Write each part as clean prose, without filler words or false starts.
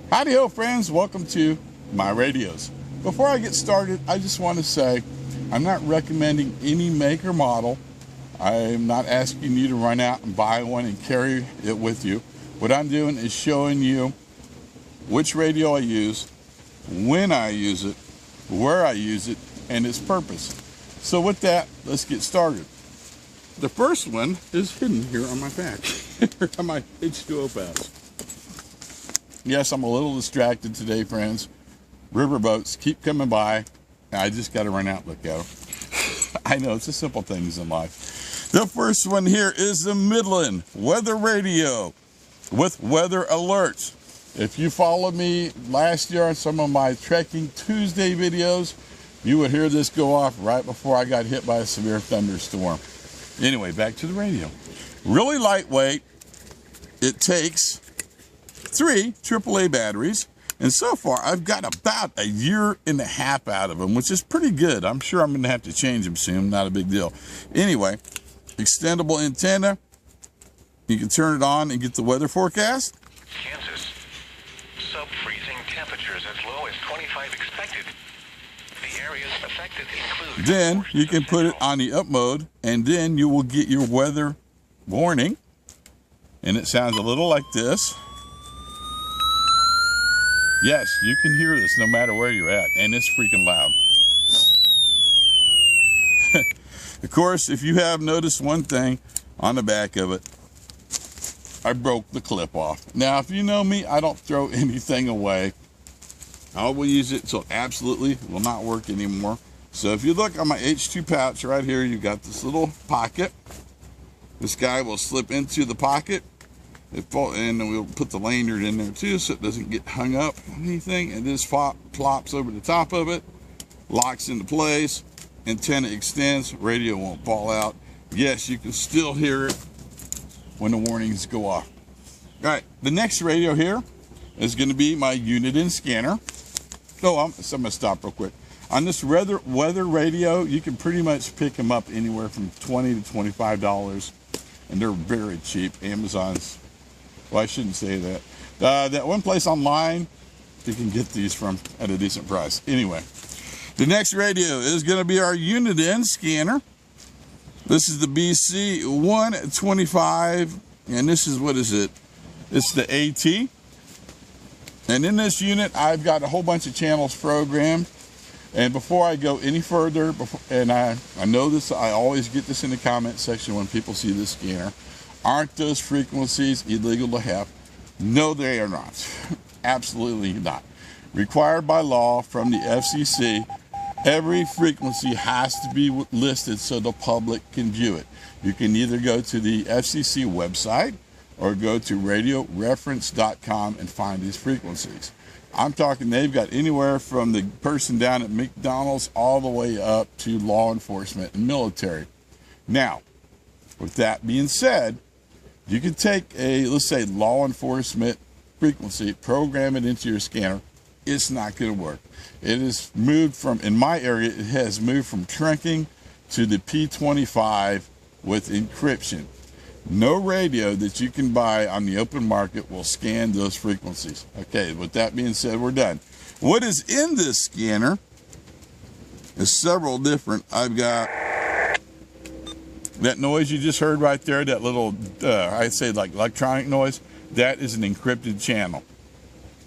Howdy ho friends, welcome to my radios. Before I get started, I just want to say I'm not recommending any make or model. I'm not asking you to run out and buy one and carry it with you. What I'm doing is showing you which radio I use, when I use it, where I use it, and its purpose. So with that, let's get started. The first one is hidden here on my back, on my H2O pass. Yes, I'm a little distracted today, friends. Riverboats keep coming by, and I just got to run out and look at them. I know, it's the simple things in life. The first one here is the Midland weather radio with weather alerts. If you followed me last year on some of my Trekking Tuesday videos, you would hear this go off right before I got hit by a severe thunderstorm. Anyway, back to the radio. Really lightweight. It takes 3 AAA batteries, and so far I've got about a year and a half out of them, which is pretty good. I'm sure I'm going to have to change them soon, not a big deal. Anyway, extendable antenna. You can turn it on and get the weather forecast. Kansas, sub-freezing temperatures as low as 25 expected. The areas affected include... Then you can put it on the up mode, and then you will get your weather warning, and it sounds a little like this. Yes, you can hear this no matter where you're at, and it's freaking loud. Of course, if you have noticed one thing on the back of it, I broke the clip off. Now, if you know me, I don't throw anything away. I will use it until it absolutely will not work anymore. So if you look on my H2 pouch right here, you've got this little pocket. This guy will slip into the pocket. And then we'll put the lanyard in there too so it doesn't get hung up on anything, and this plops over the top of it, locks into place, antenna extends, radio won't fall out. Yes, you can still hear it when the warnings go off. All right, the next radio here is going to be my unit-in scanner. So I'm going to stop real quick. On this weather radio, you can pretty much pick them up anywhere from $20 to $25, and they're very cheap. Amazon's, well, I shouldn't say that. That one place online you can get these from at a decent price. Anyway, the next radio is going to be our unit-in scanner. This is the BC125, and this is, what is it? It's the AT. And in this unit, I've got a whole bunch of channels programmed. And before I go any further, and I know this, I always get this in the comment section when people see this scanner. Aren't those frequencies illegal to have? No, they are not. Absolutely not. Required by law from the FCC, every frequency has to be listed so the public can view it. You can either go to the FCC website or go to radioreference.com and find these frequencies. I'm talking, they've got anywhere from the person down at McDonald's all the way up to law enforcement and military. Now, with that being said, you can take a, let's say, law enforcement frequency, program it into your scanner. It's not going to work. It has moved from, in my area, it has moved from trunking to the P25 with encryption. No radio that you can buy on the open market will scan those frequencies. Okay, with that being said, we're done. What is in this scanner is several different. I've got that noise you just heard right there, that little, I'd say like electronic noise, that is an encrypted channel.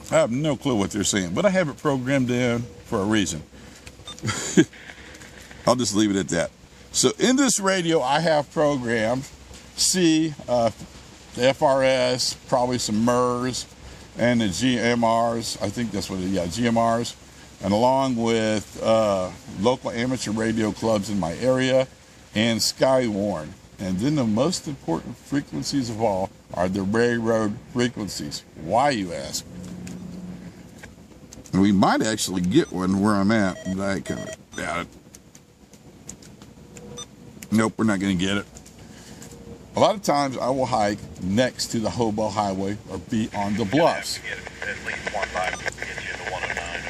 I have no clue what they're saying, but I have it programmed in for a reason. I'll just leave it at that. So in this radio, I have programmed C, FRS, probably some MERS, and the GMRs. I think that's what it is, yeah, GMRs. And along with local amateur radio clubs in my area, and Skywarn. And then the most important frequencies of all are the railroad frequencies. Why, you ask? And we might actually get one where I'm at, but I kind of doubt it. Nope, we're not going to get it. A lot of times I will hike next to the Hobo Highway or be on the bluffs. Get at least 1.5 to get you to 109.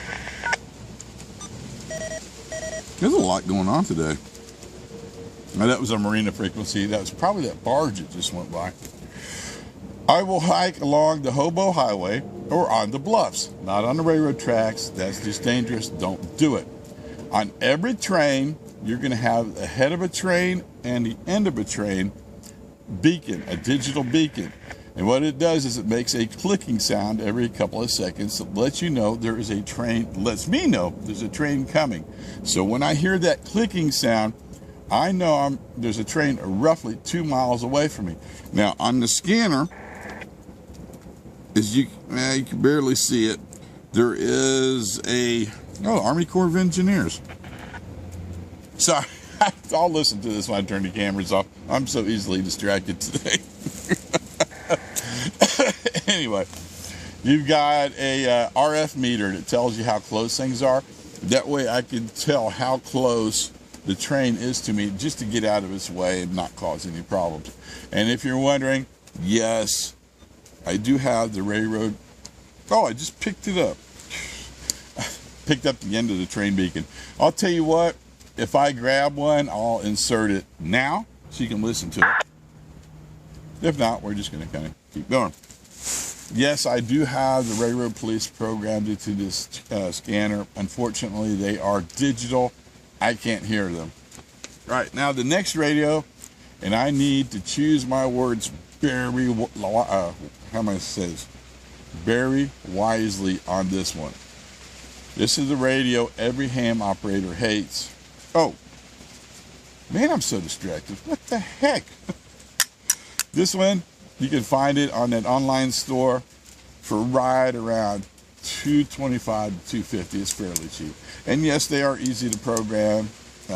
There's a lot going on today. Now, that was a marina frequency. That was probably that barge that just went by. I will hike along the Hobo Highway or on the bluffs, not on the railroad tracks. That's just dangerous. Don't do it. On every train, you're going to have the head of a train and the end of a train beacon, a digital beacon. And what it does is it makes a clicking sound every couple of seconds that lets you know there is a train, lets me know there's a train coming. So when I hear that clicking sound, I know there's a train roughly 2 miles away from me. Now on the scanner, as you can barely see it, there is Army Corps of Engineers. Sorry, I'll listen to this when I turn the cameras off. I'm so easily distracted today. Anyway, you've got a RF meter that tells you how close things are. That way I can tell how close the train is to me, just to get out of its way and not cause any problems. And if you're wondering, yes, I do have the railroad. Oh, I just picked it up. Picked up the end of the train beacon. I'll tell you what, if I grab one, I'll insert it now so you can listen to it. If not, we're just going to kind of keep going. Yes, I do have the railroad police programmed into this scanner. Unfortunately, they are digital. I can't hear them. Right, now the next radio, and I need to choose my words very, how am I say this? Very wisely on this one. This is the radio every ham operator hates. Oh, man, I'm so distracted. What the heck? This one, you can find it on that online store for right around $225 to $250. It's fairly cheap. And yes, they are easy to program.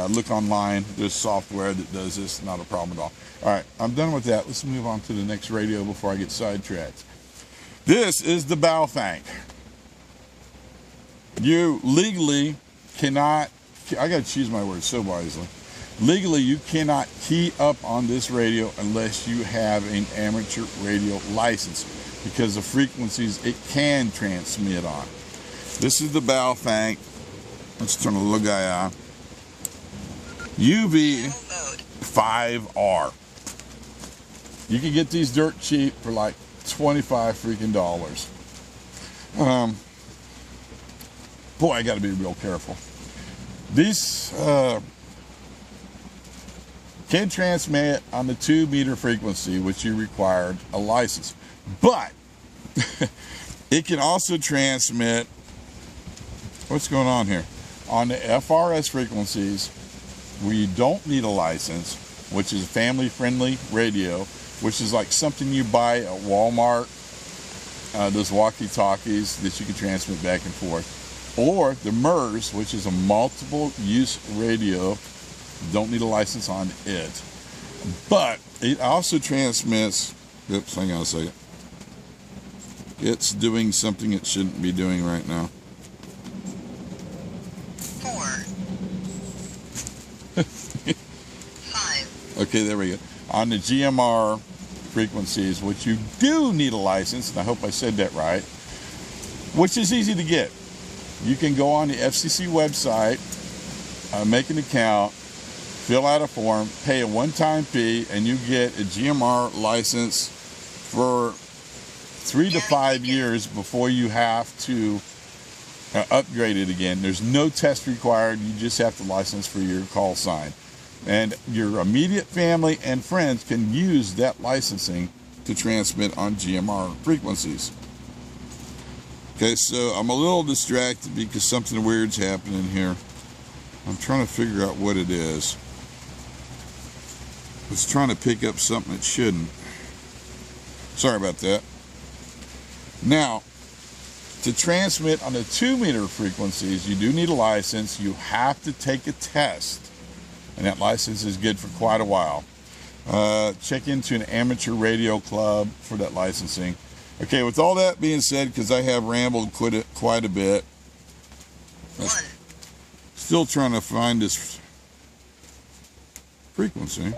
Look online. There's software that does this. Not a problem at all. All right, I'm done with that. Let's move on to the next radio before I get sidetracked. This is the Baofeng. You legally cannot, I got to choose my words so wisely. Legally, you cannot key up on this radio unless you have an amateur radio license, because the frequencies it can transmit on. This is the Baofeng. Let's turn the little guy on. UV5R. You can get these dirt cheap for like $25 freaking dollars. Boy, I got to be real careful. These can transmit on the 2-meter frequency, which you required a license. But it can also transmit, what's going on here? On the FRS frequencies, where you don't need a license, which is a family-friendly radio, which is like something you buy at Walmart, those walkie-talkies that you can transmit back and forth. Or the MERS, which is a multiple-use radio. Don't need a license on it. But it also transmits, oops, hang on a second. It's doing something it shouldn't be doing right now. 4. 5. Okay, there we go. On the GMR frequencies, which you do need a license, and I hope I said that right, which is easy to get. You can go on the FCC website, make an account, fill out a form, pay a one-time fee, and you get a GMR license for 3 to 5 years before you have to upgrade it again. There's no test required. You just have to license for your call sign. And your immediate family and friends can use that licensing to transmit on GMR frequencies. Okay, so I'm a little distracted because something weird's happening here. I'm trying to figure out what it is. It's trying to pick up something it shouldn't. Sorry about that. Now, to transmit on the 2-meter frequencies, you do need a license. You have to take a test, and that license is good for quite a while. Check into an amateur radio club for that licensing. Okay, with all that being said, because I have rambled quite a bit, still trying to find this frequency.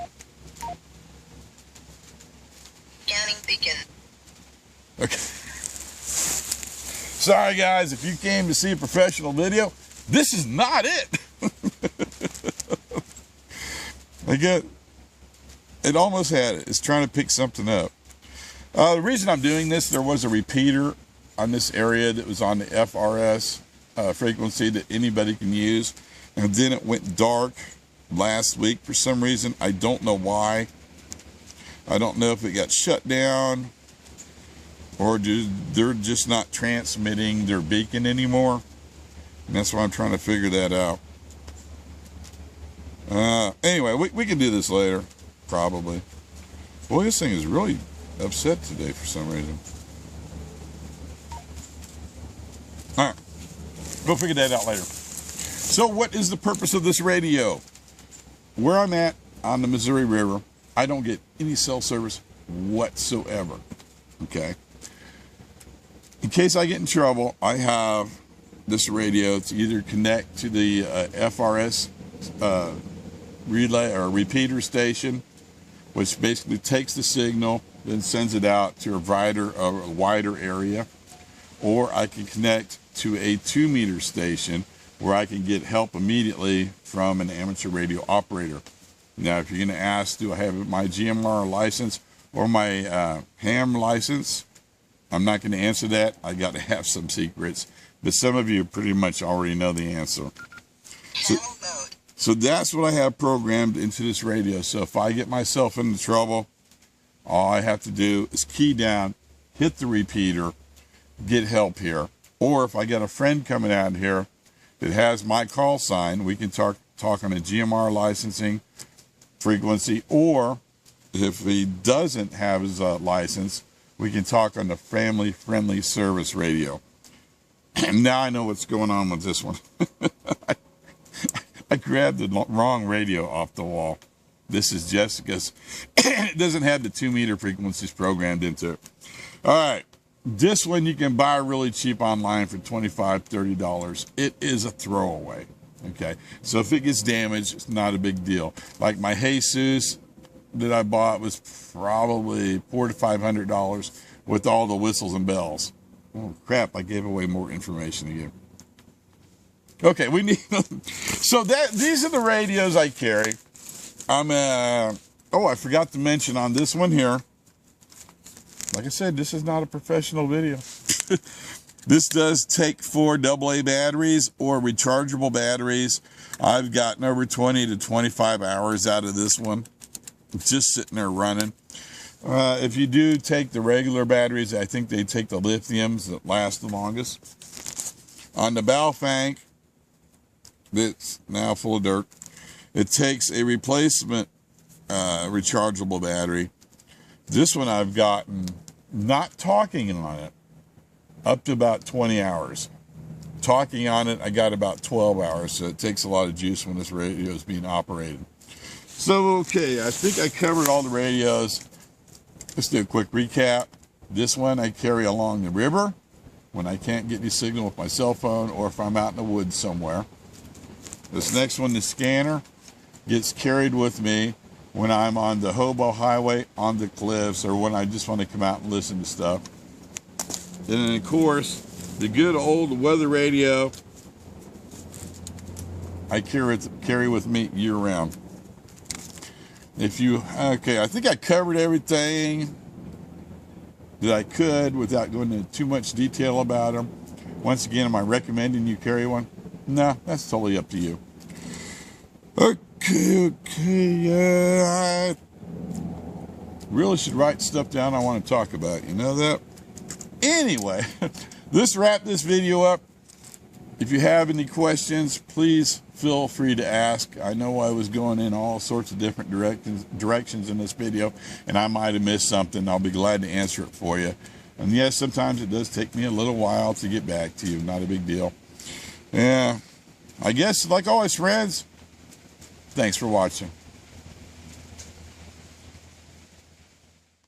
Scanning beacon. Okay. Sorry guys, if you came to see a professional video, this is not it. It almost had it. It's trying to pick something up. The reason I'm doing this, there was a repeater on this area that was on the FRS frequency that anybody can use. And then it went dark last week for some reason. I don't know why. I don't know if it got shut down or they're just not transmitting their beacon anymore. And that's why I'm trying to figure that out. Anyway, we can do this later, probably. Boy, this thing is really upset today for some reason. All right, go figure that out later. So what is the purpose of this radio? Where I'm at on the Missouri River, I don't get any cell service whatsoever, okay? In case I get in trouble, I have this radio to either connect to the FRS relay or repeater station, which basically takes the signal, then sends it out to a wider area, or I can connect to a 2-meter station where I can get help immediately from an amateur radio operator. Now, if you're going to ask, do I have my GMR license or my ham license? I'm not going to answer that. I got to have some secrets, but some of you pretty much already know the answer. So that's what I have programmed into this radio. So if I get myself into trouble, all I have to do is key down, hit the repeater, get help here. Or if I got a friend coming out here that has my call sign, we can talk on a GMR licensing frequency. Or if he doesn't have his license, we can talk on the family-friendly service radio. And now I know what's going on with this one. I grabbed the wrong radio off the wall. This is Jessica's. It doesn't have the 2-meter frequencies programmed into it. All right. This one you can buy really cheap online for $25, $30. It is a throwaway. Okay. So if it gets damaged, it's not a big deal. Like my Jesus that I bought was probably $400 to $500 with all the whistles and bells. Oh, crap. I gave away more information again. Okay, we need. So these are the radios I carry. Oh, I forgot to mention on this one here. Like I said, this is not a professional video. This does take 4 AA batteries or rechargeable batteries. I've gotten over 20 to 25 hours out of this one. It's just sitting there running. If you do take the regular batteries, I think they take the lithiums that last the longest. On the Baofeng, that's now full of dirt, it takes a replacement rechargeable battery. This one I've gotten, not talking on it, up to about 20 hours. Talking on it, I got about 12 hours, so it takes a lot of juice when this radio is being operated. So, okay, I think I covered all the radios. Let's do a quick recap. This one I carry along the river when I can't get any signal with my cell phone or if I'm out in the woods somewhere. This next one, the scanner, gets carried with me when I'm on the Hobo Highway, on the cliffs, or when I just want to come out and listen to stuff. And then, of course, the good old weather radio I carry with me year-round. Okay, I think I covered everything that I could without going into too much detail about them. Once again, am I recommending you carry one? No, that's totally up to you. Okay, I really should write stuff down I want to talk about. You know that? Anyway, let's wrap this video up. If you have any questions, please feel free to ask. I know I was going in all sorts of different directions in this video, and I might have missed something. I'll be glad to answer it for you. And yes, sometimes it does take me a little while to get back to you. Not a big deal. Yeah, I guess, like always, friends, thanks for watching.